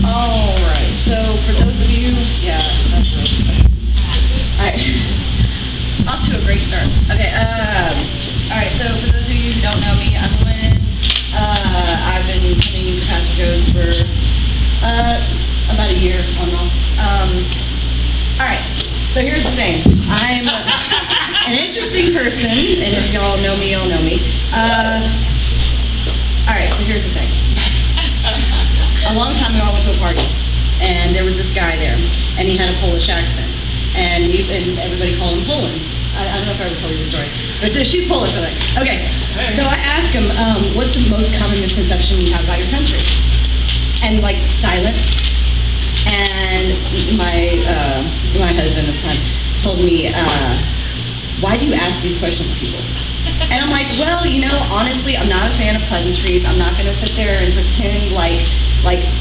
All right. So for those of you, yeah, that's right. All right. Off to a great start. Okay. All right. So for those of you who don't know me, I'm Lynn. I've been coming to Pastor Joe's for about a year on and off. All right. So here's the thing. I'm an interesting person, and if y'all know me, y'all know me. All right. So here's the thing. A long time ago, I went to a party, and there was this guy there, and he had a Polish accent, and everybody called him Poland. I don't know if I ever told you the story, but she's Polish, by the way. Okay, so I asked him, what's the most common misconception you have about your country? And like silence, and my husband at the time told me, why do you ask these questions of people? And I'm like, well, honestly, I'm not a fan of pleasantries. I'm not going to sit there and pretend like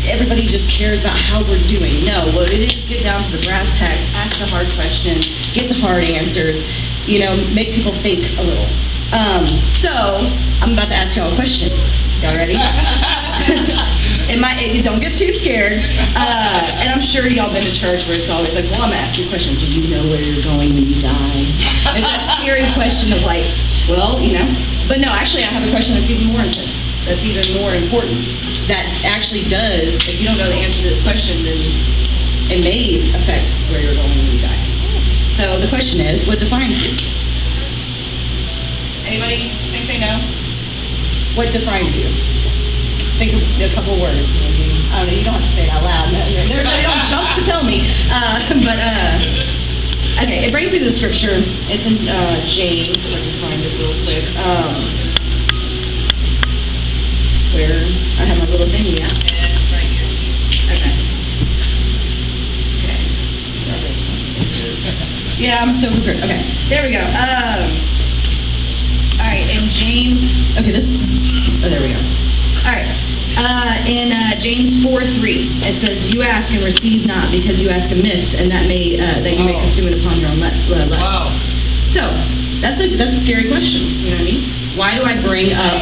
everybody just cares about how we're doing. No, what it is, get down to the brass tacks, ask the hard questions, get the hard answers, make people think a little. So, I'm about to ask y'all a question. Y'all ready? Don't get too scared. And I'm sure y'all been to church where it's always like, well, I'm going to ask you a question. Do you know where you're going when you die? It's that scary question of like, well, But no, actually, I have a question that's even more intense. That's even more important. That actually does, if you don't know the answer to this question, then it may affect where you're going when you die. So the question is, what defines you? Anybody think they know? What defines you? Think of a couple words. I don't know, you don't have to say it out loud. They don't jump to tell me. Okay, it brings me to the scripture. It's in James, if I can find it real quick. Where I have my little thingy out. It's right here. Okay. Okay. Yeah, I'm so prepared. Okay, there we go. All right, in James. Okay, there we go. All right. In James 4:3, it says, "You ask and receive not, because you ask amiss, and that you may consume it upon your own lust." Wow. So that's a scary question. You know what I mean? Why do I bring up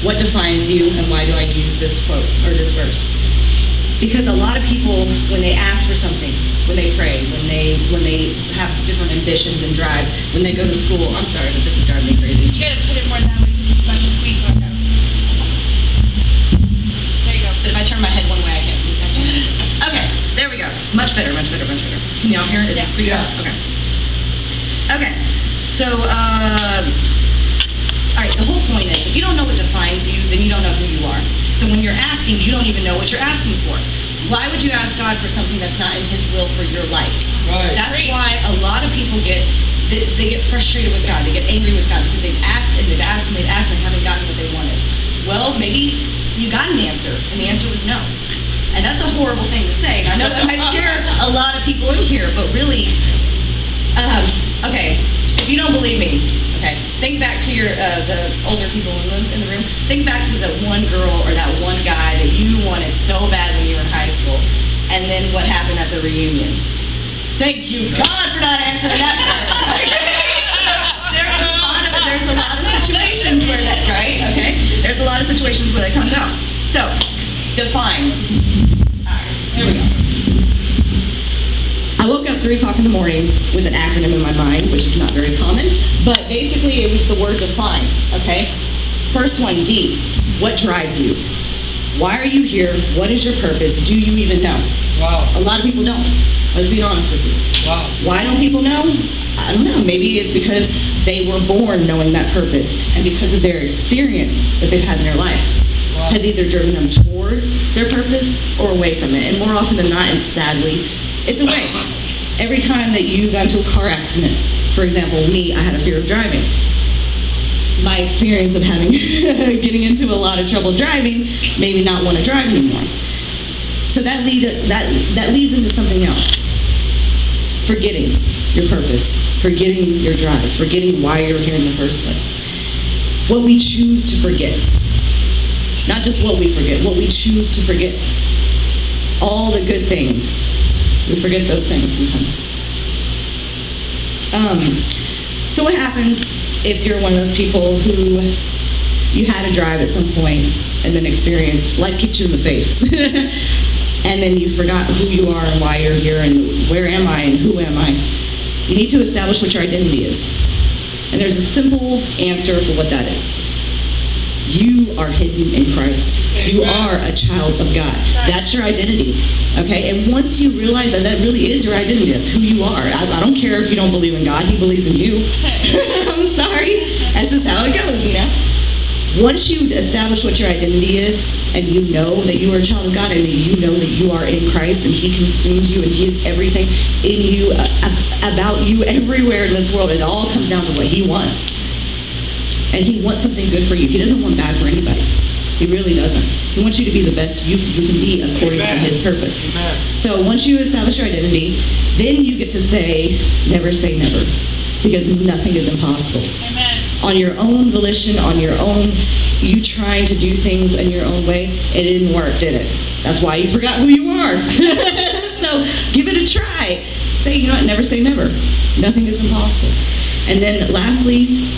what defines you, and why do I use this quote or this verse? Because a lot of people, when they ask for something, when they pray, when they have different ambitions and drives, when they go to school. I'm sorry, but this is driving me crazy. You gotta put it more that way because it's about to squeak like that. There you go. But if I turn my head one way, I can't. Okay, there we go. Much better, much better, much better. Can y'all hear it? Is it speaking up? Okay. Okay, so, all right, the whole point is, if you don't know what defines you, then you don't know who you are. So when you're asking, you don't even know what you're asking for. Why would you ask God for something that's not in His will for your life? Right. That's why a lot of people they get frustrated with God. They get angry with God because they've asked and they've asked and they've asked and they haven't gotten what they wanted. Well, maybe you got an answer, and the answer was no. And that's a horrible thing to say. And I know that might scare a lot of people in here, but really, okay, if you don't believe me, okay, think back to the older people in the room. Think back to the one girl or that one guy that you wanted so bad when you were in high school, and then what happened at the reunion. Thank you, God, for not answering that part. There's a lot of situations where that, right? Okay? There's a lot of situations where that comes out. So, define. All right, here we go. I woke up 3 o'clock in the morning with an acronym in my mind, which is not very common, but basically it was the word define, okay? First one, D. What drives you? Why are you here? What is your purpose? Do you even know? Wow. A lot of people don't. Let's be honest with you. Wow. Why don't people know? I don't know. Maybe it's because they were born knowing that purpose, and because of their experience that they've had in their life has either driven them towards their purpose or away from it. And more often than not, and sadly, it's away. Every time that you got into a car accident, for example, me, I had a fear of driving. My experience of having getting into a lot of trouble driving made me not want to drive anymore. So that leads into something else. Forgetting your purpose, forgetting your drive, forgetting why you're here in the first place. What we choose to forget. Not just what we forget, what we choose to forget. All the good things. We forget those things sometimes. So what happens if you're one of those people who you had a drive at some point and then life kicked you in the face? and then you forgot who you are and why you're here and where am I and who am I. You need to establish what your identity is. And there's a simple answer for what that is. You are hidden in Christ. You are a child of God. That's your identity. Okay? And once you realize that that really is your identity, that's who you are. I don't care if you don't believe in God, He believes in you. I'm sorry. That's just how it goes, you know? Once you establish what your identity is, and you know that you are a child of God, and you know that you are in Christ, and He consumes you, and He is everything in you, about you, everywhere in this world, it all comes down to what He wants. And He wants something good for you. He doesn't want bad for anybody. He really doesn't. He wants you to be the best you can be according to His purpose. Amen. So once you establish your identity, then you get to say never, because nothing is impossible. Amen. On your own volition, on your own, you trying to do things in your own way, it didn't work, did it? That's why you forgot who you are. So give it a try. Say, you know what, never say never. Nothing is impossible. And then lastly,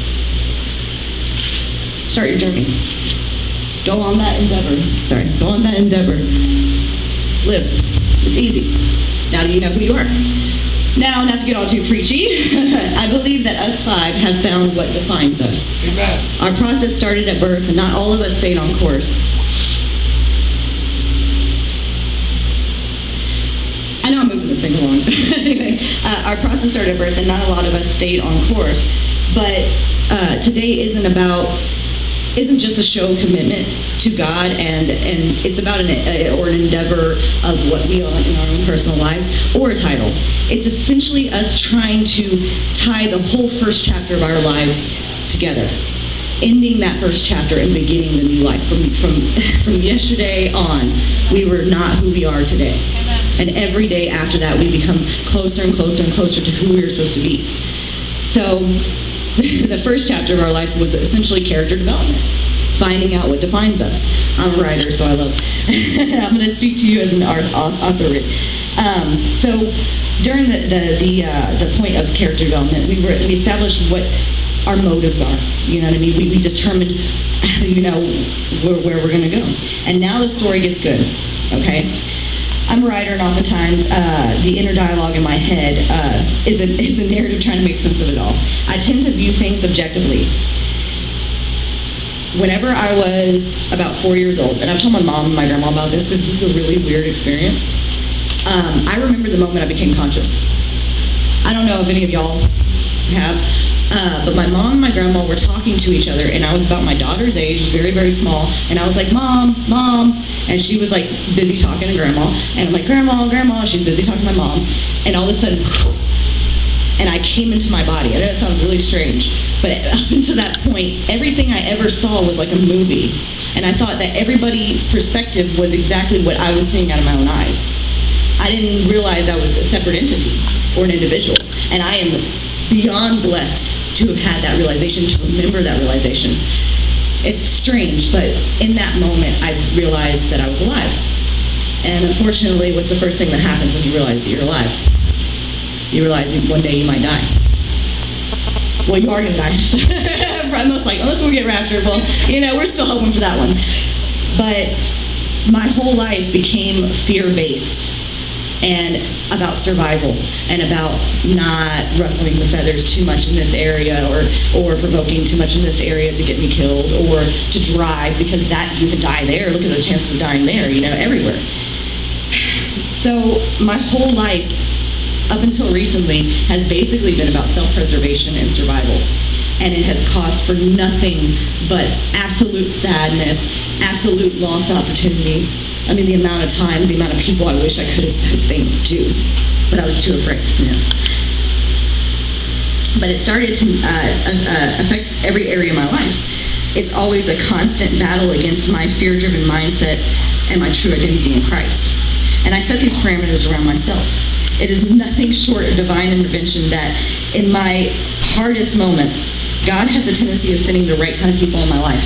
start your journey. Go on that endeavor. Go on that endeavor. Live. It's easy. Now do you know who you are? Now, not to get all too preachy, I believe that us five have found what defines us. Amen. Our process started at birth, and not all of us stayed on course. I know I'm moving this thing along. Anyway, our process started at birth, and not a lot of us stayed on course. But today isn't just a show of commitment to God, and it's about an endeavor of what we are in our own personal lives, or a title. It's essentially us trying to tie the whole first chapter of our lives together, ending that first chapter and beginning the new life. From yesterday on, we were not who we are today. Amen. And every day after that, we become closer and closer and closer to who we were supposed to be. So the first chapter of our life was essentially character development, finding out what defines us. I'm a writer, so I love I'm going to speak to you as an author. So during the point of character development, we established what our motives are. You know what I mean? We determined, you know, where we're going to go. And now the story gets good. Okay. I'm a writer, and oftentimes the inner dialogue in my head is a narrative trying to make sense of it all. I tend to view things objectively. Whenever I was about 4 years old, and I've told my mom and my grandma about this because this is a really weird experience, I remember the moment I became conscious. I don't know if any of y'all have, but my mom and my grandma were talking to each other, and I was about my daughter's age, very, very small, and I was like, Mom, and she was like busy talking to Grandma, and I'm like, Grandma, she's busy talking to my mom, and all of a sudden, and I came into my body. I know that sounds really strange, but up until that point, everything I ever saw was like a movie, and I thought that everybody's perspective was exactly what I was seeing out of my own eyes. I didn't realize I was a separate entity or an individual, and I am beyond blessed to have had that realization, to remember that realization. It's strange, but in that moment, I realized that I was alive. And unfortunately, what's the first thing that happens when you realize that you're alive? You realize that one day you might die. Well, you are going to die. Most likely, unless we get raptured. Well, you know, we're still hoping for that one. But my whole life became fear-based, and about survival, and about not ruffling the feathers too much in this area, or provoking too much in this area to get me killed, or to drive, because that you could die there. Look at the chances of dying there, you know, everywhere. So my whole life, up until recently, has basically been about self-preservation and survival. And it has caused for nothing but absolute sadness, absolute lost opportunities. I mean, the amount of times, the amount of people I wish I could have said things to, but I was too afraid, you know. But it started to affect every area of my life. It's always a constant battle against my fear-driven mindset and my true identity in Christ. And I set these parameters around myself. It is nothing short of divine intervention that in my hardest moments, God has a tendency of sending the right kind of people in my life.